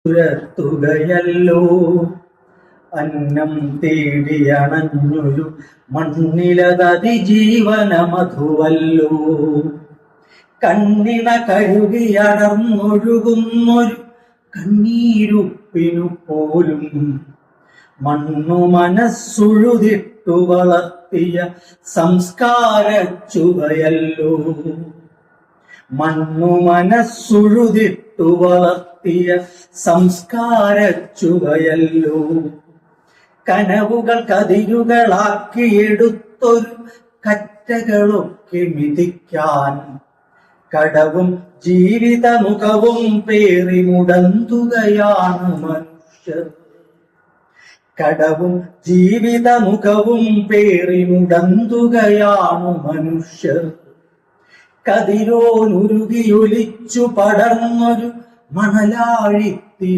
തുരത്തുകയല്ലോ അന്നം തേടിയണഞ്ഞൊരു മണ്ണിലതതിജീവന മധുവല്ലോ. കണ്ണിണ കഴുകിയടർന്നൊഴുകുന്നൊരു കണ്ണീരുപ്പിനു പോലും മണ്ണു മനസ്സുഴുതിട്ടു വളർത്തിയ സംസ്കാരച്ചുവയല്ലോ. മണ്ണു മനസ്സുഴുതിട്ടു വളർത്തിയ സംസ്കാരച്ചുവയല്ലോ. കനവുകൾ കതിരുകളാക്കിയെടുത്തൊരു കറ്റകളൊക്കെ മിതിക്കാൻ കടവും ജീവിതമുഖവും പേറി മുടന്തുകയാണ് മനുഷ്യർ. കടവും ജീവിതമുഖവും പേറി മുടന്തുകയാണ് മനുഷ്യർ. കതിരോനുരുകിയൊലിച്ചു പടർന്നൊരു മണലാഴി